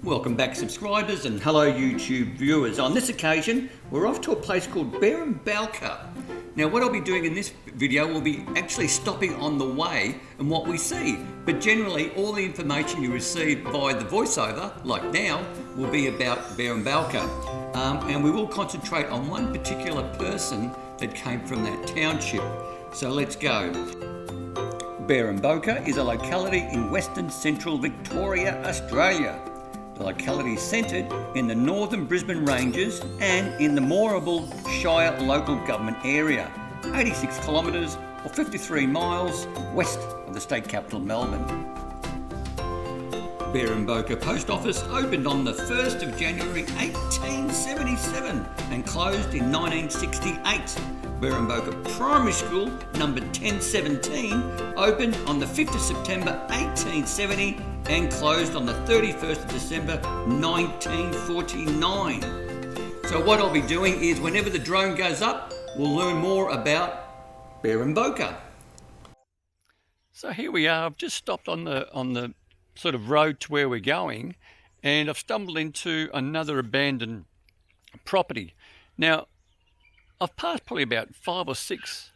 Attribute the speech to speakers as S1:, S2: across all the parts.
S1: Welcome back, subscribers, and hello YouTube viewers. On this occasion we're off to a place called Beremboke. Now what I'll be doing in this video will be actually stopping on the way and what we see, but generally all the information you receive via the voiceover, like now, will be about Beremboke, and we will concentrate on one particular person that came from that township. So let's go. Beremboke is a locality in western central Victoria, Australia. The locality is centred in the northern Brisbane Ranges and in the Moorabool Shire local government area, 86 kilometres or 53 miles west of the state capital Melbourne. Beremboke Post Office opened on the 1st of January 1877 and closed in 1968. Beremboke Primary School, number 1017, opened on the 5th of September 1870 and closed on the 31st of December 1949. So what I'll be doing is whenever the drone goes up, we'll learn more about Beremboke. So here we are. I've just stopped on the sort of road to where we're going, and I've stumbled into another abandoned property. Now, I've passed probably about 5 or 6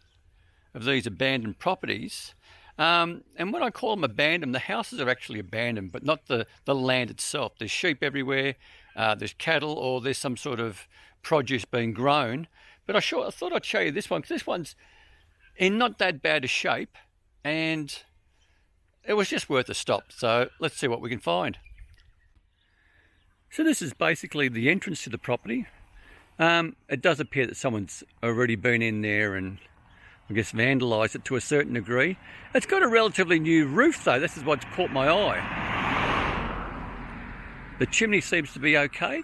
S1: of these abandoned properties, and when I call them abandoned, the houses are actually abandoned, but not the land itself. There's sheep everywhere, there's cattle, or there's some sort of produce being grown. But I thought I'd show you this one, because this one's in not that bad a shape, and it was just worth a stop. So let's see what we can find. So this is basically the entrance to the property. It does appear that someone's already been in there and I guess vandalised it to a certain degree. It's got a relatively new roof though. This is what's caught my eye. The chimney seems to be okay.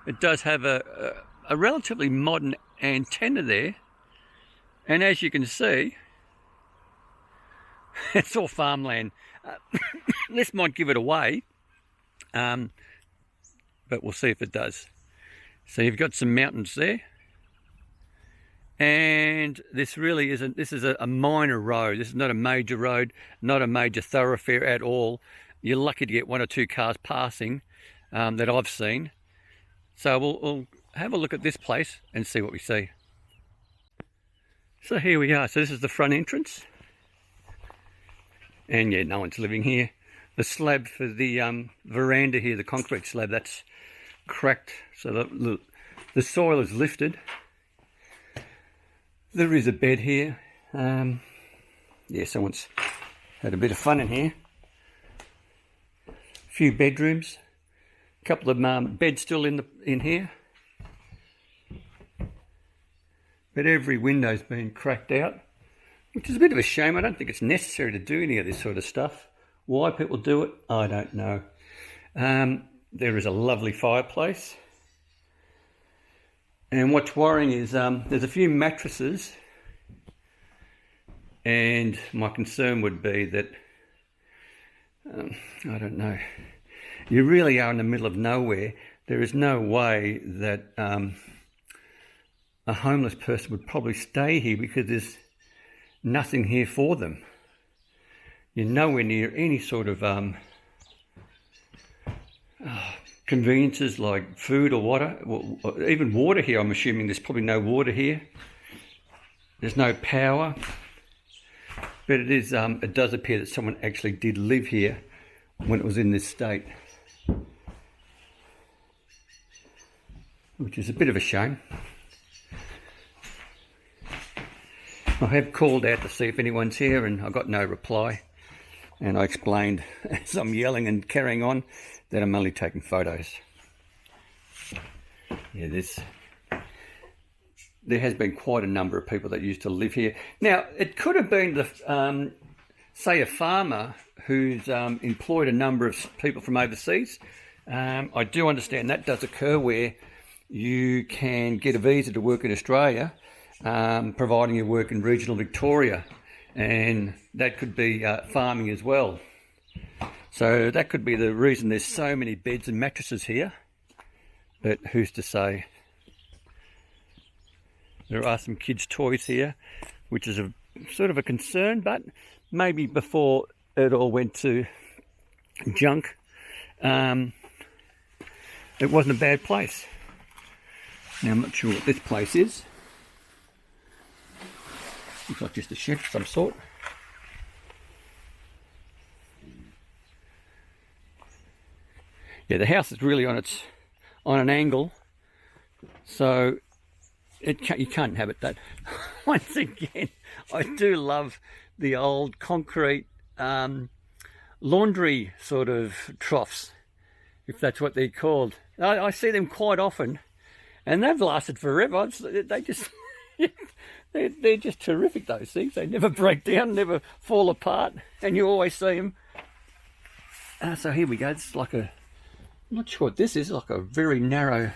S1: It does have a relatively modern antenna there, and as you can see, it's all farmland. This might give it away, but we'll see if it does. So you've got some mountains there, and this really isn't, this is a minor road. This is not a major road, not a major thoroughfare at all. You're lucky to get 1 or 2 cars passing that I've seen. So we'll have a look at this place and see what we see. So here we are. So this is the front entrance, and yeah, no one's living here. The slab for the veranda here, the concrete slab, that's cracked, so the soil is lifted. There is a bed here. Yeah, someone's had a bit of fun in here. A few bedrooms, a couple of beds still in here, but every window's been cracked out, which is a bit of a shame. I don't think it's necessary to do any of this sort of stuff. Why people do it, I don't know. There is a lovely fireplace, and what's worrying is there's a few mattresses, and my concern would be that I don't know, you really are in the middle of nowhere. There is no way that a homeless person would probably stay here, because there's nothing here for them. You're nowhere near any sort of conveniences like food or water, or even water here. I'm assuming there's probably no water here. There's no power, but it does appear that someone actually did live here when it was in this state, which is a bit of a shame. I have called out to see if anyone's here, and I got no reply. And I explained, as I'm yelling and carrying on, that I'm only taking photos. Yeah, there has been quite a number of people that used to live here. Now, it could have been say a farmer who's employed a number of people from overseas. I do understand that does occur, where you can get a visa to work in Australia, providing you work in regional Victoria. And that could be farming as well. So that could be the reason there's so many beds and mattresses here, but who's to say? There are some kids' toys here, which is a sort of a concern, but maybe before it all went to junk, it wasn't a bad place. Now I'm not sure what this place is. Looks like just a shed of some sort. Yeah, the house is really on an angle, so you can't inhabit that. Once again, I do love the old concrete laundry sort of troughs, if that's what they're called. I see them quite often, and they've lasted forever. They just they're just terrific, those things. They never break down, never fall apart, and you always see them. So here we go. It's like I'm not sure what this is, like a very narrow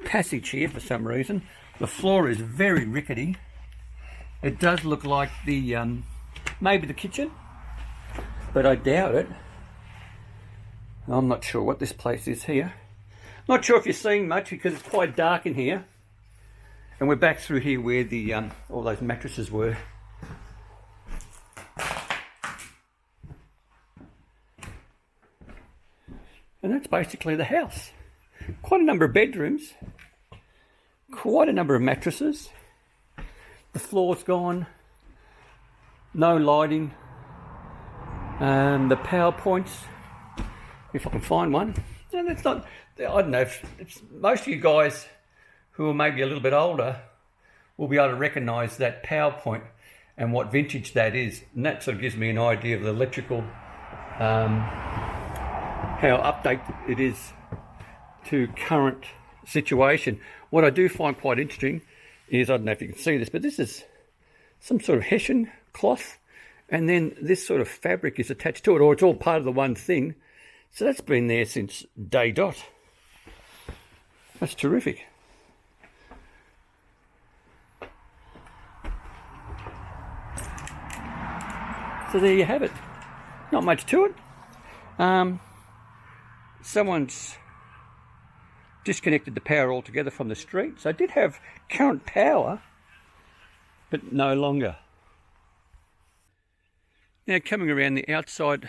S1: passage here for some reason. The floor is very rickety. It does look like the maybe the kitchen, but I doubt it. I'm not sure what this place is here. Not sure if you're seeing much because it's quite dark in here. And we're back through here where the all those mattresses were. And that's basically the house. Quite a number of bedrooms, quite a number of mattresses. The floor's gone, no lighting. The power points, if I can find one. And it's not, I don't know, if most of you guys who are maybe a little bit older will be able to recognise that power point and what vintage that is. And that sort of gives me an idea of the electrical, how updated it is to current situation. What I do find quite interesting is, I don't know if you can see this, but this is some sort of hessian cloth, and then this sort of fabric is attached to it, or it's all part of the one thing. So that's been there since day dot. That's terrific. So there you have it. Not much to it. Someone's disconnected the power altogether from the street. So I did have current power, but no longer. Now coming around the outside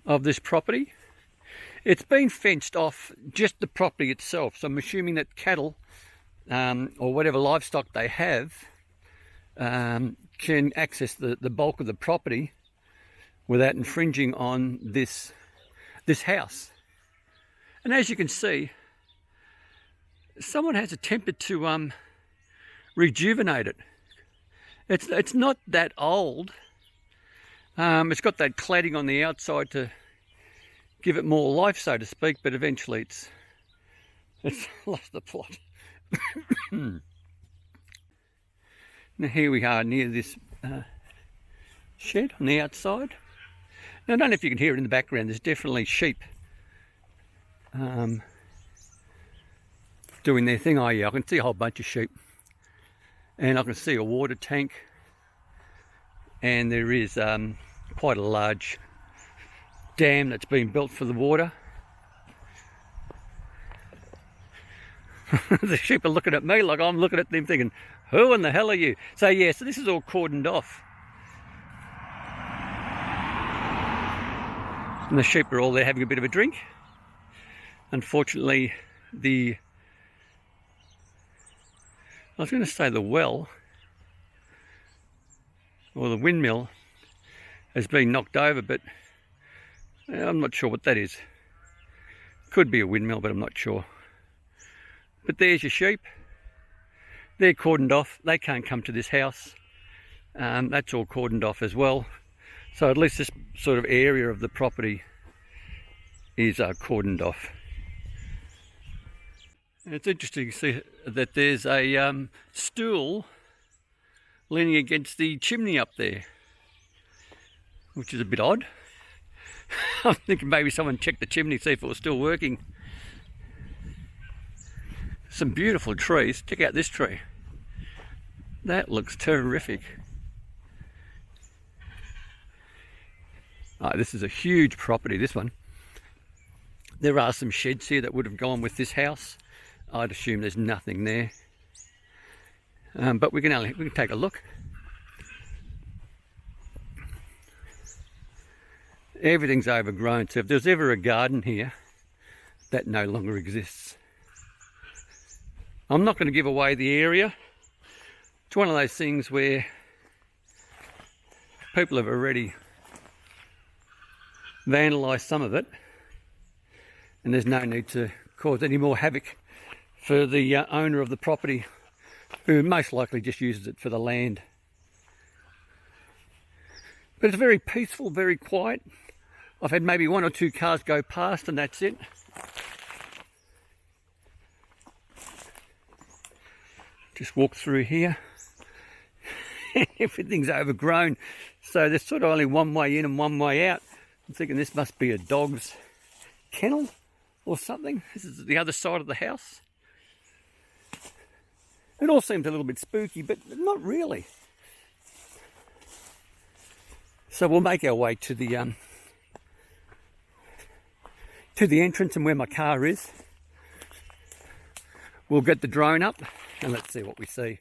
S1: of this property, it's been fenced off, just the property itself. So I'm assuming that cattle or whatever livestock they have can access the bulk of the property without infringing on this house. And as you can see, someone has attempted to rejuvenate it. It's not that old. It's got that cladding on the outside to give it more life, so to speak, but eventually it's lost the plot. Now here we are near this shed on the outside. Now I don't know if you can hear it in the background, there's definitely sheep doing their thing. Oh yeah, I can see a whole bunch of sheep. And I can see a water tank. And there is quite a large dam that's been built for the water. The sheep are looking at me like I'm looking at them thinking, who in the hell are you? So yeah, so this is all cordoned off. And the sheep are all there having a bit of a drink. Unfortunately, I was going to say the well, or the windmill, has been knocked over, but I'm not sure what that is. Could be a windmill, but I'm not sure. But there's your sheep. They're cordoned off. They can't come to this house. That's all cordoned off as well. So at least this sort of area of the property is cordoned off. And it's interesting to see that there's a stool leaning against the chimney up there, which is a bit odd. I'm thinking maybe someone checked the chimney, see if it was still working. Some beautiful trees. Check out this tree. That looks terrific. Oh, this is a huge property, this one. There are some sheds here that would have gone with this house. I'd assume there's nothing there. But we can take a look. everything's overgrown. So if there's ever a garden here, that no longer exists. I'm not going to give away the area. It's one of those things where people have already vandalised some of it, and there's no need to cause any more havoc for the owner of the property, who most likely just uses it for the land. But it's very peaceful, very quiet. I've had maybe 1 or 2 cars go past and that's it. Just walk through here. Everything's overgrown, so there's sort of only one way in and one way out. I'm thinking this must be a dog's kennel or something. This is the other side of the house. It all seems a little bit spooky, but not really. So we'll make our way to the entrance and where my car is. We'll get the drone up and let's see what we see.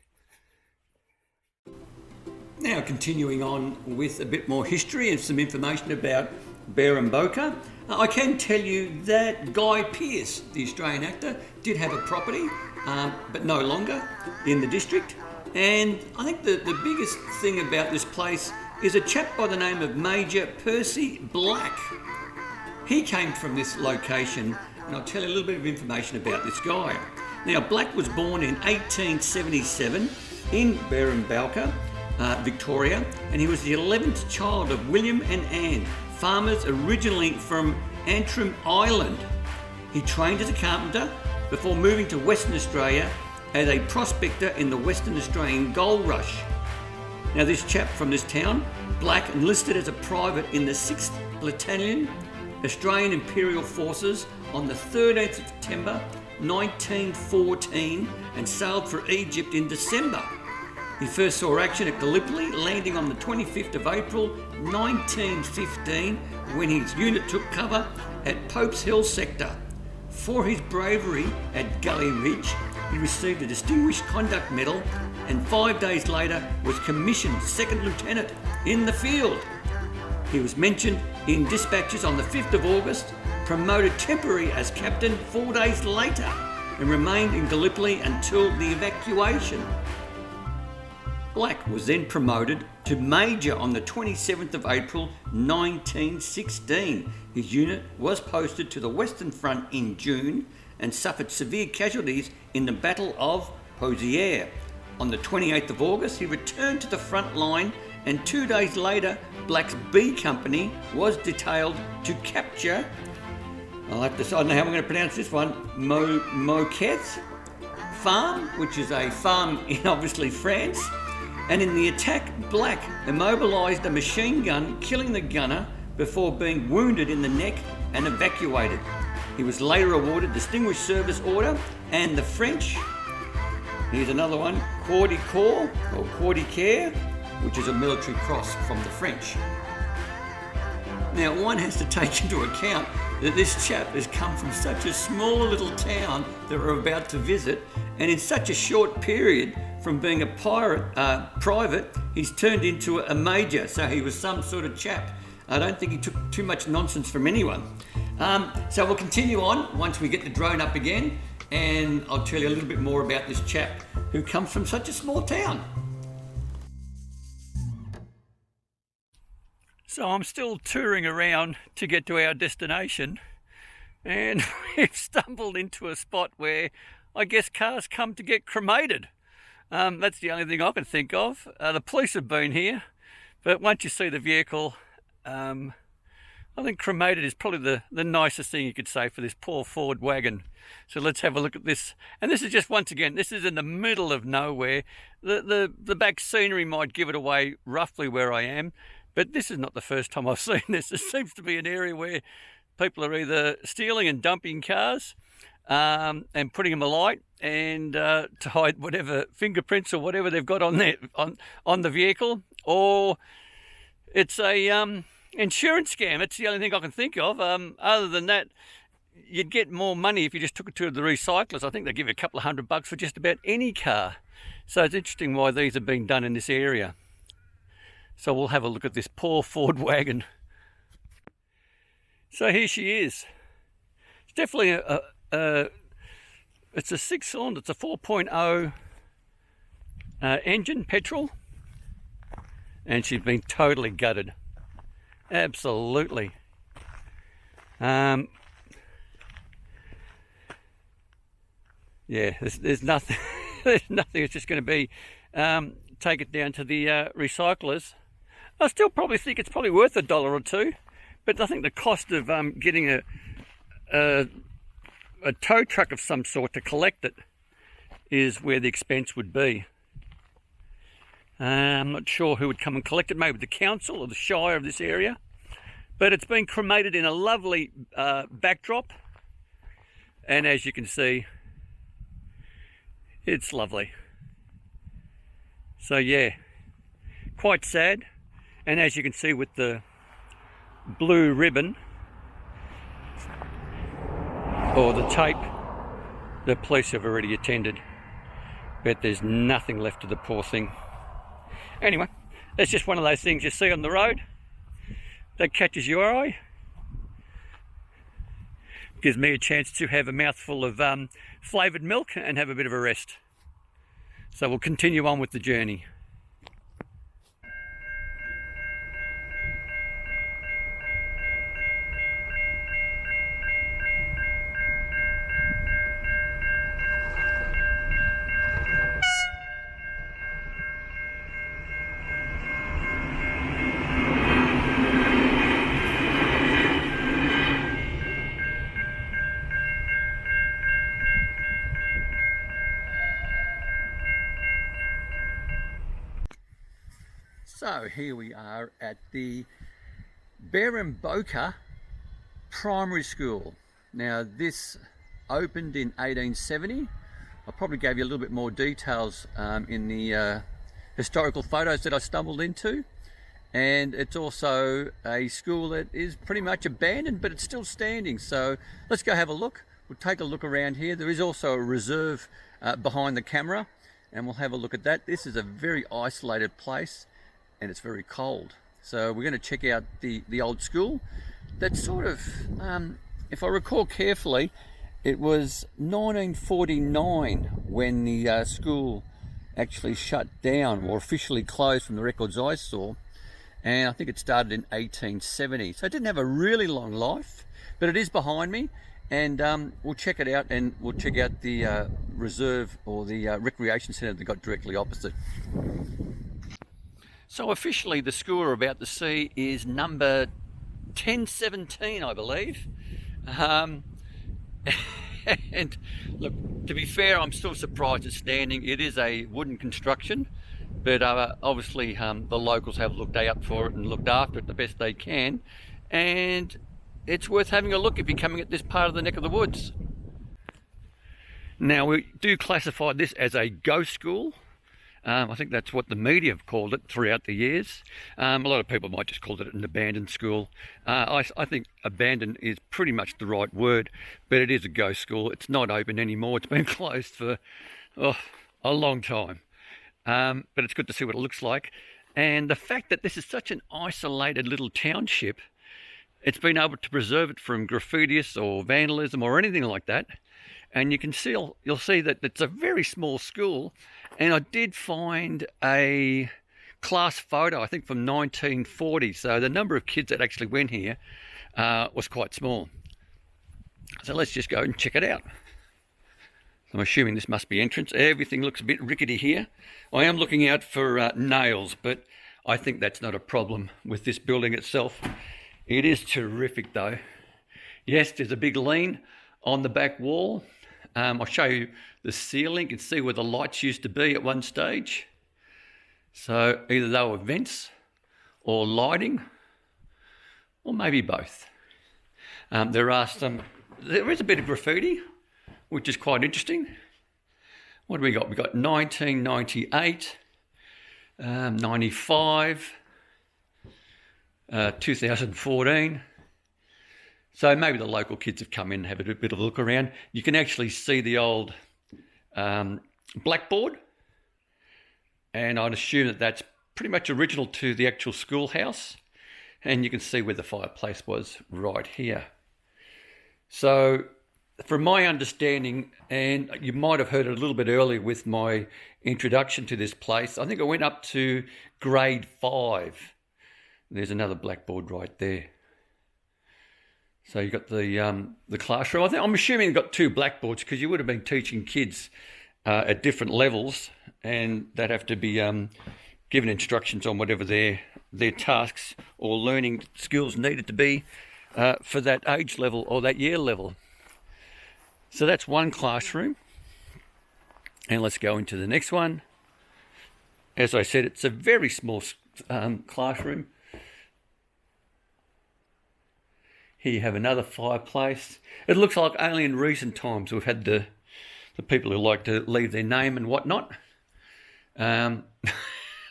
S1: Now continuing on with a bit more history and some information about Beremboke. I can tell you that Guy Pearce, the Australian actor, did have a property, but no longer in the district. And I think the biggest thing about this place is a chap by the name of Major Percy Black. He came from this location, and I'll tell you a little bit of information about this guy. Now, Black was born in 1877 in Beremboke, Victoria, and he was the 11th child of William and Anne, farmers originally from Antrim Island. He trained as a carpenter before moving to Western Australia as a prospector in the Western Australian gold rush. Now, this chap from this town, Black, enlisted as a private in the 6th Battalion, Australian Imperial Forces on the 13th of September 1914 and sailed for Egypt in December. He first saw action at Gallipoli, landing on the 25th of April 1915 when his unit took cover at Pope's Hill sector. For his bravery at Gully Ridge, he received a Distinguished Conduct Medal and 5 days later was commissioned second lieutenant in the field. He was mentioned in dispatches on the 5th of August, promoted temporarily as captain 4 days later, and remained in Gallipoli until the evacuation. Black was then promoted to Major on the 27th of April 1916. His unit was posted to the Western Front in June and suffered severe casualties in the Battle of Posier. On the 28th of August, he returned to the front line, and 2 days later, Black's B Company was detailed to capture, I'll have to, I don't know how I'm going to pronounce this one, Moquette Farm, which is a farm in obviously France. And in the attack, Black immobilised a machine gun, killing the gunner before being wounded in the neck and evacuated. He was later awarded Distinguished Service Order and the French, here's another one, Croix de Corps or Croix de Care, which is a military cross from the French. Now, one has to take into account that this chap has come from such a small little town that we're about to visit, and in such a short period, from being a private, he's turned into a major, so he was some sort of chap. I don't think he took too much nonsense from anyone. So we'll continue on once we get the drone up again, and I'll tell you a little bit more about this chap who comes from such a small town. So I'm still touring around to get to our destination, and we've stumbled into a spot where I guess cars come to get cremated. That's the only thing I can think of. The police have been here, but once you see the vehicle, I think cremated is probably the nicest thing you could say for this poor Ford wagon. So let's have a look at this. And this is just, once again, this is in the middle of nowhere. The back scenery might give it away roughly where I am, but this is not the first time I've seen this. This seems to be an area where people are either stealing and dumping cars and putting them alight, and to hide whatever fingerprints or whatever they've got on there on the vehicle, or it's a insurance scam. It's the only thing I can think of. Other than that, you'd get more money if you just took it to the recyclers. I think they give you a couple of $100 for just about any car. So it's interesting why these are being done in this area. So we'll have a look at this poor Ford wagon. So here she is. It's definitely it's a 6-cylinder, it's a 4.0 engine, petrol, and she's been totally gutted. Absolutely. Yeah, there's nothing. There's nothing. It's just going to be take it down to the recyclers. I still probably think it's probably worth $1 or $2, but I think the cost of getting a tow truck of some sort to collect it is where the expense would be. I'm not sure who would come and collect it, maybe the council or the shire of this area. But it's been cremated in a lovely backdrop, and as you can see, it's lovely. So yeah, quite sad. And as you can see with the blue ribbon or the tape, the police have already attended, but there's nothing left of the poor thing. Anyway, that's just one of those things you see on the road that catches your eye. Gives me a chance to have a mouthful of flavoured milk and have a bit of a rest. So we'll continue on with the journey. So here we are at the Beremboke Primary School. Now this opened in 1870. I probably gave you a little bit more details in the historical photos that I stumbled into. And it's also a school that is pretty much abandoned, but it's still standing. So let's go have a look. We'll take a look around here. There is also a reserve behind the camera, and we'll have a look at that. This is a very isolated place, and it's very cold. So we're going to check out the old school. That's sort of, if I recall carefully, it was 1949 when the school actually shut down or officially closed from the records I saw. And I think it started in 1870. So it didn't have a really long life, but it is behind me. And we'll check it out, and we'll check out the reserve or the recreation centre that got directly opposite. So officially the school we're about to see is number 1017, I believe. And look, to be fair, I'm still surprised it's standing. It is a wooden construction, but obviously the locals have looked out for it and looked after it the best they can. And it's worth having a look if you're coming at this part of the neck of the woods. Now, we do classify this as a ghost school. I think that's what the media have called it throughout the years. A lot of people might just call it an abandoned school. I think abandoned is pretty much the right word, but it is a ghost school. It's not open anymore. It's been closed for a long time. But it's good to see what it looks like. And the fact that this is such an isolated little township, it's been able to preserve it from graffitious or vandalism or anything like that. And you can see, you'll see that it's a very small school. And I did find a class photo, I think from 1940. So the number of kids that actually went here was quite small. So let's just go and check it out. I'm assuming this must be entrance. Everything looks a bit rickety here. I am looking out for nails, but I think that's not a problem with this building itself. It is terrific though. Yes, there's a big lean on the back wall. I'll show you the ceiling. You can see where the lights used to be at one stage. So either they were vents or lighting, or maybe both. There is a bit of graffiti, which is quite interesting. What do we got? We got 1998, 95, 2014. So maybe the local kids have come in and have a bit of a look around. You can actually see the old blackboard, and I'd assume that that's pretty much original to the actual schoolhouse. And you can see where the fireplace was right here. So from my understanding, and you might have heard it a little bit earlier with my introduction to this place, I think I went up to grade 5. There's another blackboard right there. So you've got the classroom. I'm assuming you've got 2 blackboards because you would have been teaching kids at different levels, and they'd have to be given instructions on whatever their tasks or learning skills needed to be for that age level or that year level. So that's one classroom. And let's go into the next one. As I said, it's a very small classroom. Here you have another fireplace. It looks like only in recent times we've had the people who like to leave their name and whatnot. I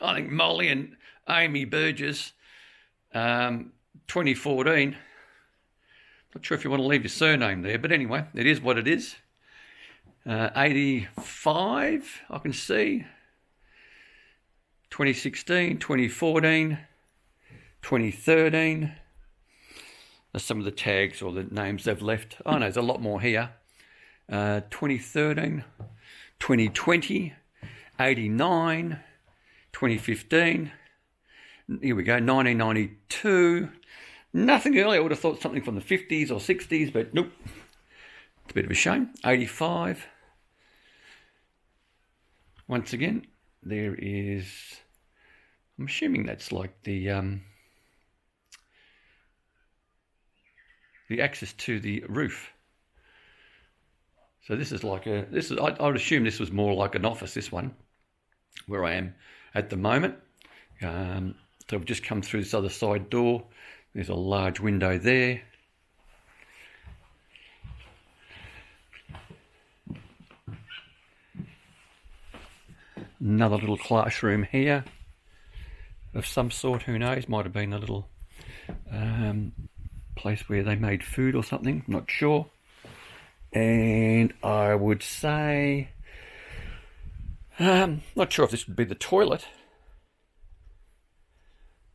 S1: think Molly and Amy Burgess, 2014. Not sure if you want to leave your surname there, but anyway, it is what it is. 85, I can see. 2016, 2014, 2013. That's some of the tags or the names they've left. Oh no, there's a lot more here. 2013, 2020, 89, 2015. Here we go, 1992. Nothing earlier. I would have thought something from the 50s or 60s, but nope. It's a bit of a shame. 85. Once again, there is, I'm assuming that's like the access to the roof. So this is like I would assume this was more like an office, this one, where I am at the moment. So I've just come through this other side door. There's a large window there. Another little classroom here of some sort, who knows, might have been a little place where they made food or something, not sure. And I would say, not sure if this would be the toilet.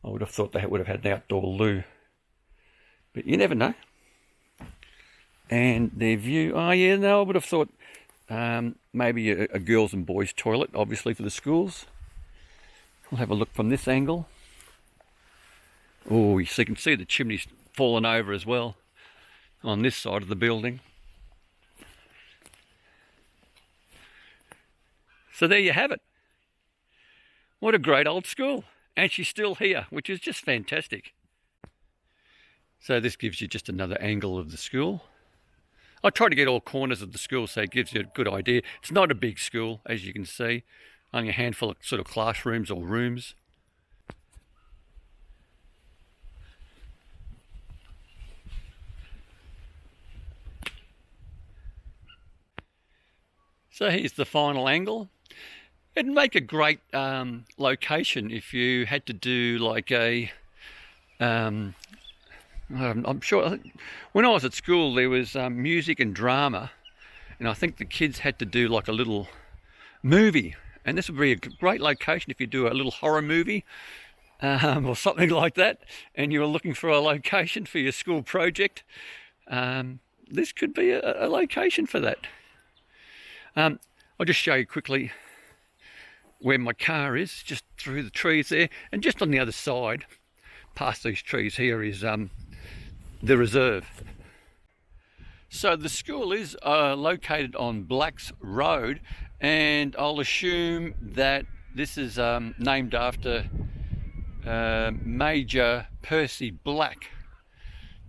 S1: I would have thought they would have had an outdoor loo, but you never know. And their view, oh yeah, no, I would have thought maybe a girls and boys toilet, obviously for the schools. We'll have a look from this angle. Oh, so you can see the chimney's fallen over as well on this side of the building. So there you have it. What a great old school. And she's still here, which is just fantastic. So this gives you just another angle of the school. I try to get all corners of the school so it gives you a good idea. It's not a big school, as you can see. Only a handful of sort of classrooms or rooms. So here's the final angle. It'd make a great location if you had to do like a, I'm sure, when I was at school there was music and drama, and I think the kids had to do like a little movie, and this would be a great location if you do a little horror movie or something like that, and you were looking for a location for your school project. This could be a location for that. I'll just show you quickly where my car is, just through the trees there, and just on the other side, past these trees here, is the reserve. So the school is located on Blacks Road, and I'll assume that this is named after Major Percy Black,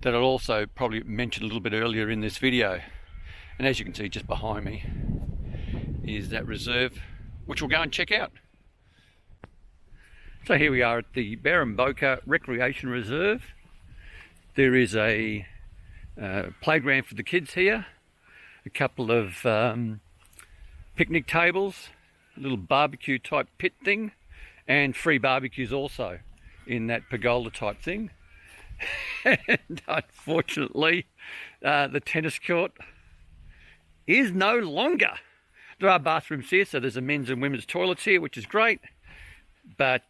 S1: that I'll also probably mentioned a little bit earlier in this video. And as you can see just behind me is that reserve, which we'll go and check out. So here we are at the Beremboke Recreation Reserve. There is a playground for the kids here, a couple of picnic tables, a little barbecue type pit thing, and free barbecues also in that pergola type thing. And unfortunately, the tennis court is no longer. There are bathrooms here, so there's a men's and women's toilets here, which is great. But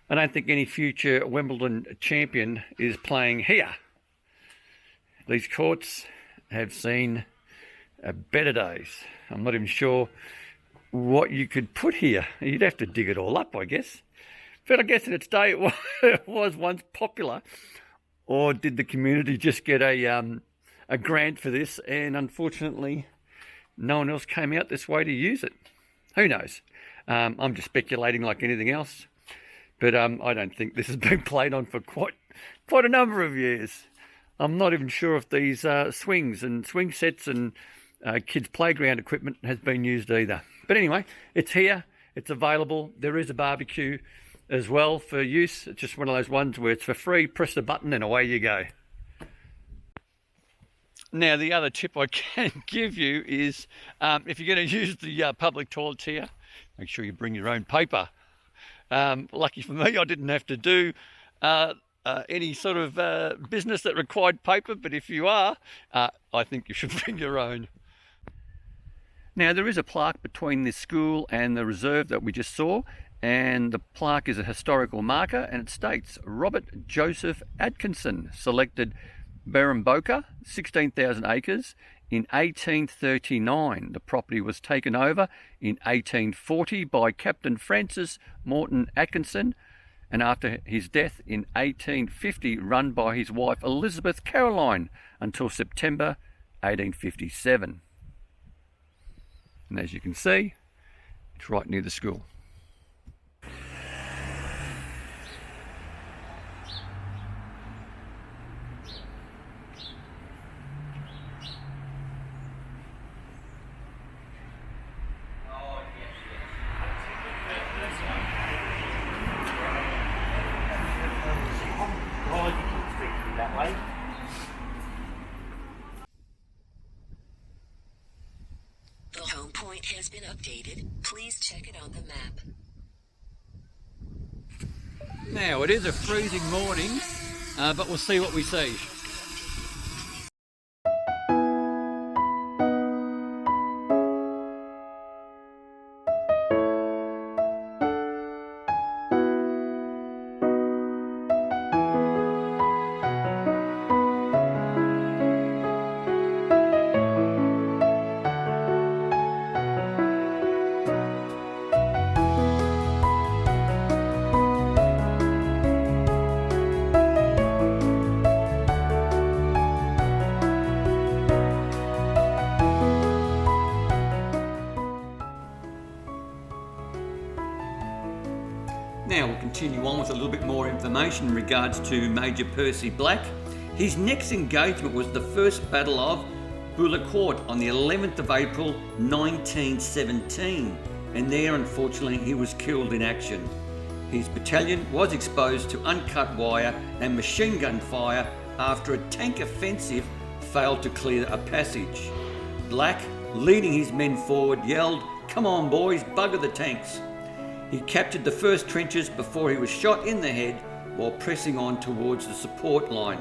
S1: I don't think any future Wimbledon champion is playing here. These courts have seen better days. I'm not even sure what you could put here. You'd have to dig it all up, I guess. But I guess in its day it was once popular. Or did the community just get a grant for this, and unfortunately no one else came out this way to use it? Who knows? I'm just speculating like anything else. But I don't think this has been played on for quite a number of years. I'm not even sure if these swings and swing sets and kids' playground equipment has been used either. But anyway, it's here, it's available. There is a barbecue as well for use. It's just one of those ones where it's for free, press the button and away you go. Now, the other tip I can give you is if you're going to use the public toilets here, make sure you bring your own paper. Lucky for me, I didn't have to do any sort of business that required paper, but if you are, I think you should bring your own. Now, there is a plaque between this school and the reserve that we just saw, and the plaque is a historical marker, and it states Robert Joseph Atkinson selected Beremboke, 16,000 acres, in 1839. The property was taken over in 1840 by Captain Francis Morton Atkinson, and after his death in 1850 run by his wife Elizabeth Caroline until September 1857. And as you can see, it's right near the school.
S2: The home point has been updated. Please check it on the map.
S1: Now, it is a freezing morning, but we'll see what we see. Now we'll continue on with a little bit more information in regards to Major Percy Black. His next engagement was the First Battle of Boka on the 11th of April 1917, and there unfortunately he was killed in action. His battalion was exposed to uncut wire and machine gun fire after a tank offensive failed to clear a passage. Black, leading his men forward, yelled, "Come on boys, bugger the tanks." He captured the first trenches before he was shot in the head while pressing on towards the support line.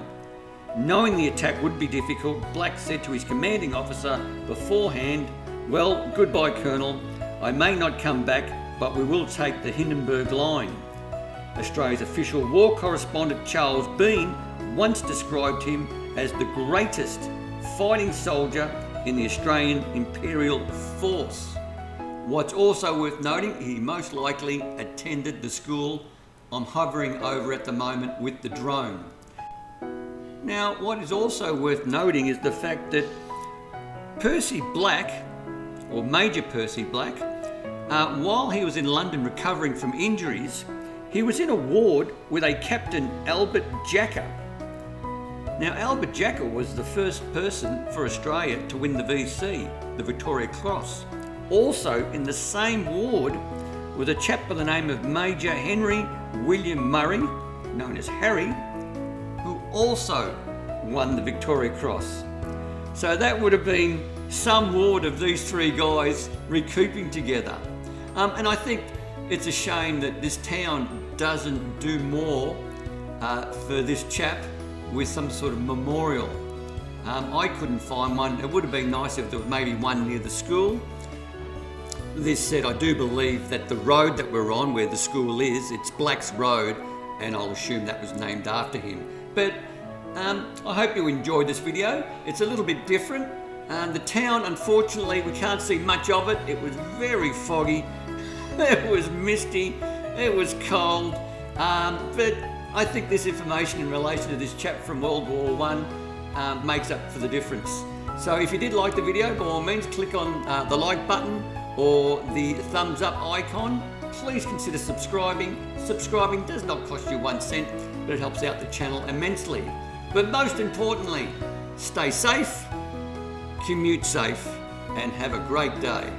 S1: Knowing the attack would be difficult, Black said to his commanding officer beforehand, "Well, goodbye Colonel, I may not come back, but we will take the Hindenburg line." Australia's official war correspondent Charles Bean once described him as the greatest fighting soldier in the Australian Imperial Force. What's also worth noting, he most likely attended the school I'm hovering over at the moment with the drone. Now, what is also worth noting is the fact that Percy Black, or Major Percy Black, while he was in London recovering from injuries, he was in a ward with a Captain Albert Jacker. Now, Albert Jacker was the first person for Australia to win the VC, the Victoria Cross. Also in the same ward was a chap by the name of Major Henry William Murray, known as Harry, who also won the Victoria Cross. So that would have been some ward of these three guys recouping together. And I think it's a shame that this town doesn't do more for this chap with some sort of memorial. I couldn't find one. It would have been nice if there was maybe one near the school. this said, I do believe that the road that we're on, where the school is, it's Black's Road, and I'll assume that was named after him. But I hope you enjoyed this video. It's a little bit different. The town, unfortunately, we can't see much of it. It was very foggy, it was misty, it was cold, but I think this information in relation to this chap from World War I makes up for the difference. So if you did like the video, by all means click on the like button or the thumbs up icon. Please consider subscribing. Subscribing does not cost you 1 cent, but it helps out the channel immensely. But most importantly, stay safe, commute safe, and have a great day.